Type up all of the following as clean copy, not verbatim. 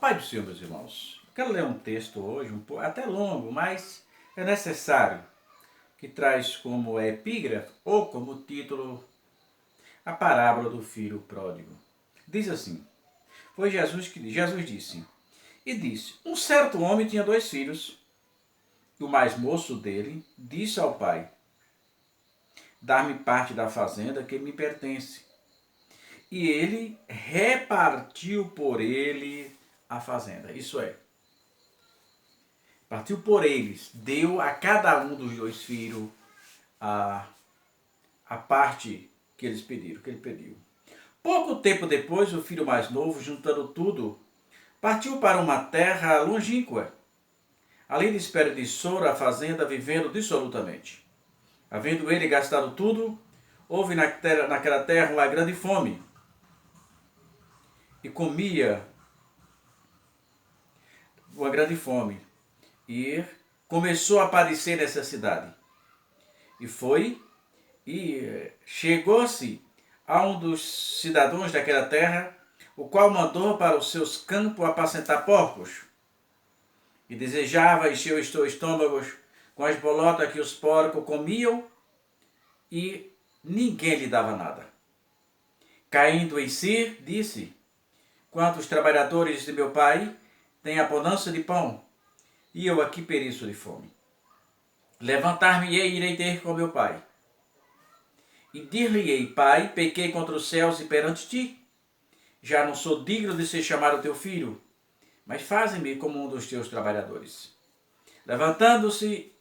Pai do Senhor, meus irmãos, quero ler um texto hoje, até longo, mas é necessário, que traz como epígrafe ou como título a parábola do filho pródigo. Diz assim: foi Jesus que Jesus disse, um certo homem tinha 2 filhos, e o mais moço dele disse ao pai: dar-me parte da fazenda que me pertence. E ele repartiu por ele a fazenda. Isso é, partiu por eles, deu a cada um dos 2 filhos a parte que eles pediram, que ele pediu. Pouco tempo depois, o filho mais novo, juntando tudo, partiu para uma terra longínqua, além de desperdiçou a fazenda, vivendo dissolutamente. Havendo ele gastado tudo, houve naquela terra uma grande fome, e comia uma grande fome, e começou a padecer necessidade. E chegou-se a um dos cidadãos daquela terra, o qual mandou para os seus campos apacentar porcos, e desejava encher os seus estômagos com as bolotas que os porcos comiam, e ninguém lhe dava nada. Caindo em si, disse: quantos trabalhadores de meu pai têm abundância de pão, e eu aqui pereço de fome. Levantar-me-ei e irei ter com meu pai. E dir-lhe-ei: pai, pequei contra os céus e perante ti. Já não sou digno de ser chamado teu filho, mas faze-me como um dos teus trabalhadores. Levantando-se,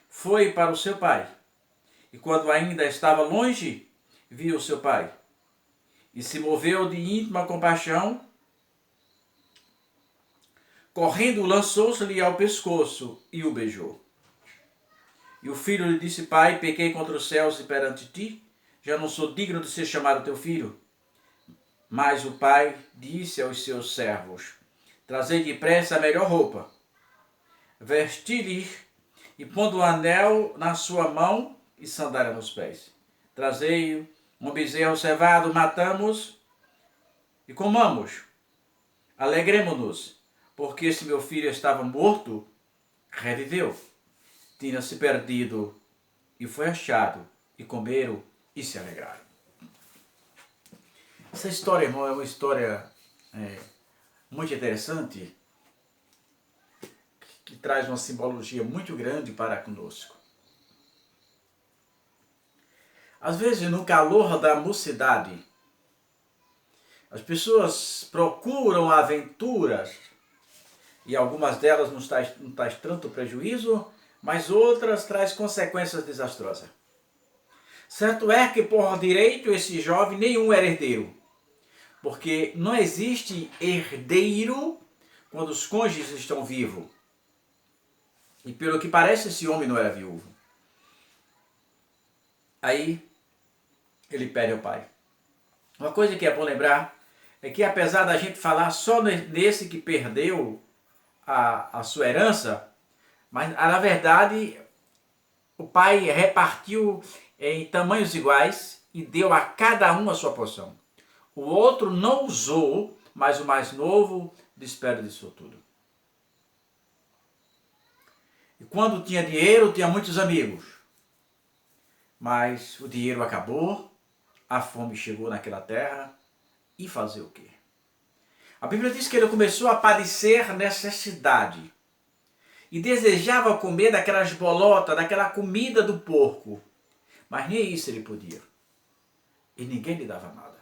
foi para o seu pai. E quando ainda estava longe, viu o seu pai. E se moveu de íntima compaixão. Correndo, lançou-se-lhe ao pescoço e o beijou. E o filho lhe disse: pai, pequei contra os céus e perante ti, já não sou digno de ser chamado teu filho. Mas o pai disse aos seus servos: trazei depressa a melhor roupa, vesti-lhe e pondo um anel na sua mão e sandália nos pés. Trazei um bezerro cevado, matamos e comamos. Alegremo-nos, porque esse meu filho estava morto, reviveu. Tinha-se perdido e foi achado, e comeram e se alegraram. Essa história, irmão, é uma história muito interessante, que traz uma simbologia muito grande para conosco. Às vezes, no calor da mocidade, as pessoas procuram aventuras, e algumas delas não traz tanto prejuízo, mas outras traz consequências desastrosas. Certo é que, por direito, esse jovem nenhum era herdeiro, porque não existe herdeiro quando os cônjuges estão vivos. E pelo que parece, esse homem não era viúvo. Aí, ele pede ao pai. Uma coisa que é bom lembrar é que, apesar da gente falar só nesse que perdeu a sua herança, mas na verdade o pai repartiu em tamanhos iguais e deu a cada um a sua porção. O outro não usou, mas o mais novo desperdiçou tudo. E quando tinha dinheiro, tinha muitos amigos. Mas o dinheiro acabou, a fome chegou naquela terra, e fazer o quê? A Bíblia diz que ele começou a padecer necessidade e desejava comer daquelas bolotas, daquela comida do porco, mas nem isso ele podia, e ninguém lhe dava nada.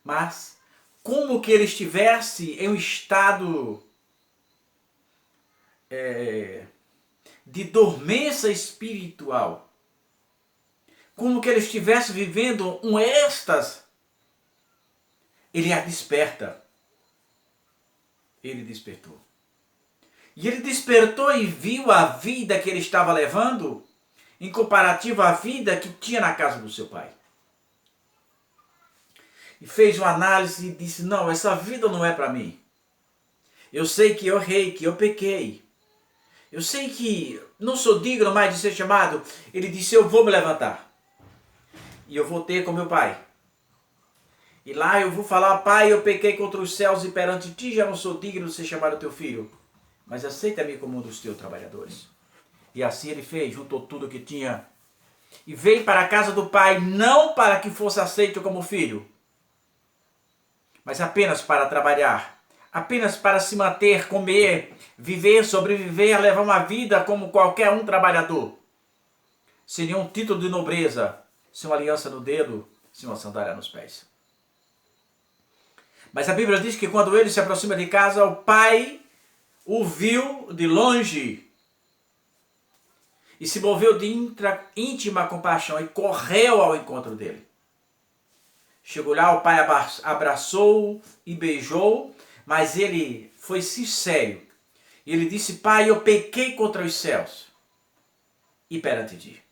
Mas como que ele estivesse em um estado de dormência espiritual, como que ele estivesse vivendo um êxtase, ele a desperta. Ele despertou. E ele despertou e viu a vida que ele estava levando em comparativo à vida que tinha na casa do seu pai. E fez uma análise e disse: não, essa vida não é para mim. Eu sei que eu errei, que eu pequei. Eu sei que não sou digno mais de ser chamado. Ele disse: eu vou me levantar. E eu vou ter com meu pai. E lá eu vou falar: pai, eu pequei contra os céus e perante ti já não sou digno de ser chamado teu filho. Mas aceita-me como um dos teus trabalhadores. E assim ele fez, juntou tudo o que tinha. E veio para a casa do pai, não para que fosse aceito como filho, mas apenas para trabalhar. Apenas para se manter, comer, viver, sobreviver, levar uma vida como qualquer um trabalhador. Sem nenhum título de nobreza, sem uma aliança no dedo, sem uma sandália nos pés. Mas a Bíblia diz que quando ele se aproxima de casa, o pai o viu de longe e se moveu de íntima compaixão e correu ao encontro dele. Chegou lá, o pai abraçou e beijou, mas ele foi sincero. Ele disse: pai, eu pequei contra os céus e perante ti.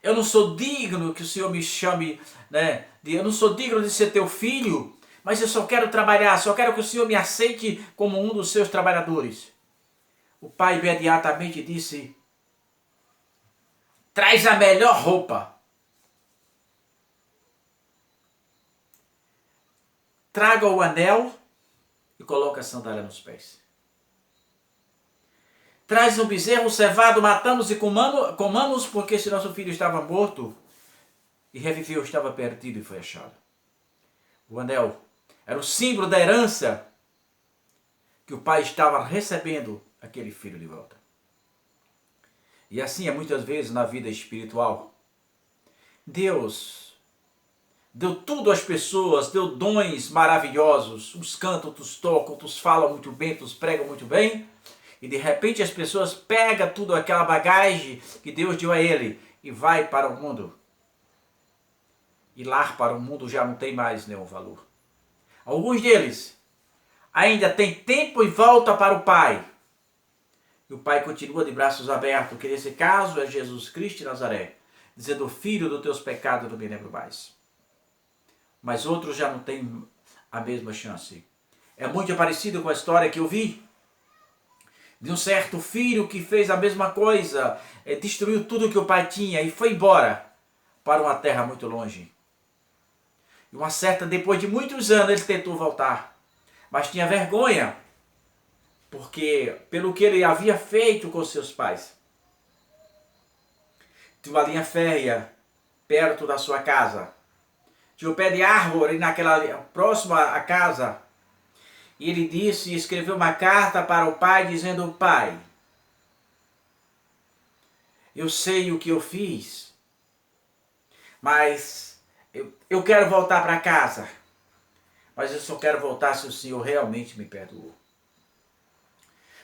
Eu não sou digno que o Senhor me chame, né? Eu não sou digno de ser teu filho, mas eu só quero trabalhar, só quero que o Senhor me aceite como um dos seus trabalhadores. O pai imediatamente disse: traz a melhor roupa. Traga o anel e coloca a sandália nos pés. Traz um bezerro cevado, matamos e comamos, porque esse nosso filho estava morto e reviveu, estava perdido e foi achado. O anel era o símbolo da herança que o pai estava recebendo aquele filho de volta. E assim é muitas vezes na vida espiritual. Deus deu tudo às pessoas, deu dons maravilhosos. Uns cantam, outros tocam, outros falam muito bem, outros pregam muito bem. E de repente as pessoas pegam tudo aquela bagagem que Deus deu a ele e vai para o mundo. E lá para o mundo já não tem mais nenhum valor. Alguns deles ainda têm tempo e volta para o Pai. E o Pai continua de braços abertos, que nesse caso é Jesus Cristo de Nazaré, dizendo: filho, dos teus pecados não me lembro mais. Mas outros já não têm a mesma chance. É muito parecido com a história que eu vi de um certo filho que fez a mesma coisa, destruiu tudo que o pai tinha e foi embora para uma terra muito longe. E depois de muitos anos ele tentou voltar, mas tinha vergonha, porque pelo que ele havia feito com seus pais. Tinha uma linha férrea perto da sua casa. Tinha um pé de árvore próximo à casa. E ele escreveu uma carta para o pai dizendo: pai, eu sei o que eu fiz, mas eu quero voltar para casa. Mas eu só quero voltar se o Senhor realmente me perdoou.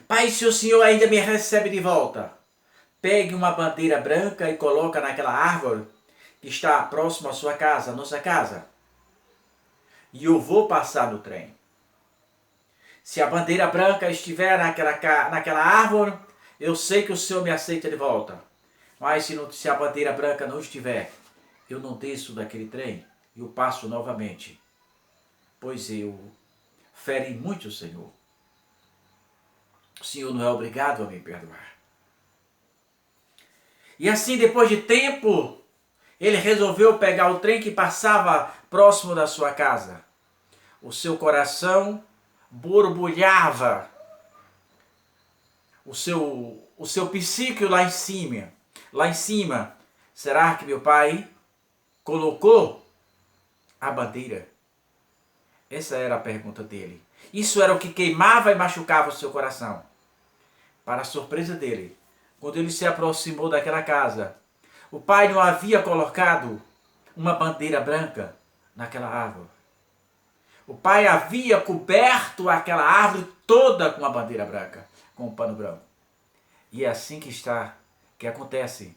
Pai, se o Senhor ainda me recebe de volta, pegue uma bandeira branca e coloca naquela árvore que está próximo à sua casa, à nossa casa. E eu vou passar no trem. Se a bandeira branca estiver naquela árvore, eu sei que o Senhor me aceita de volta. Mas se a bandeira branca não estiver, eu não desço daquele trem, eu passo novamente. Pois eu feri muito o Senhor. O Senhor não é obrigado a me perdoar. E assim, depois de tempo, ele resolveu pegar o trem que passava próximo da sua casa. O seu coração borbulhava. O seu psíquico lá em cima. Lá em cima. Será que meu pai colocou a bandeira? Essa era a pergunta dele. Isso era o que queimava e machucava o seu coração. Para a surpresa dele, quando ele se aproximou daquela casa, o pai não havia colocado uma bandeira branca naquela árvore. O pai havia coberto aquela árvore toda com a bandeira branca, com um pano branco. E é assim que acontece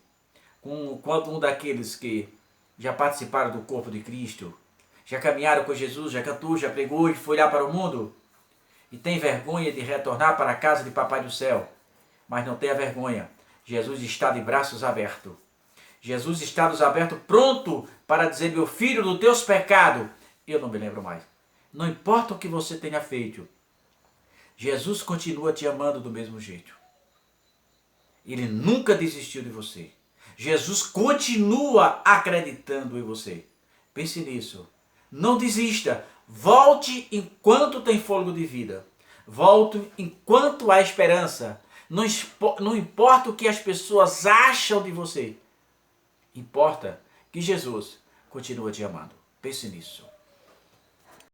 quando um daqueles que já participaram do corpo de Cristo, já caminharam com Jesus, já cantou, já pregou e foi lá para o mundo, e tem vergonha de retornar para a casa de Papai do Céu. Mas não tenha vergonha, Jesus está de braços abertos. Jesus está nos abertos, pronto para dizer: meu filho, dos teus pecados, eu não me lembro mais. Não importa o que você tenha feito, Jesus continua te amando do mesmo jeito. Ele nunca desistiu de você. Jesus continua acreditando em você. Pense nisso. Não desista. Volte enquanto tem fôlego de vida. Volte enquanto há esperança. Não importa o que as pessoas acham de você. Importa que Jesus continua te amando. Pense nisso.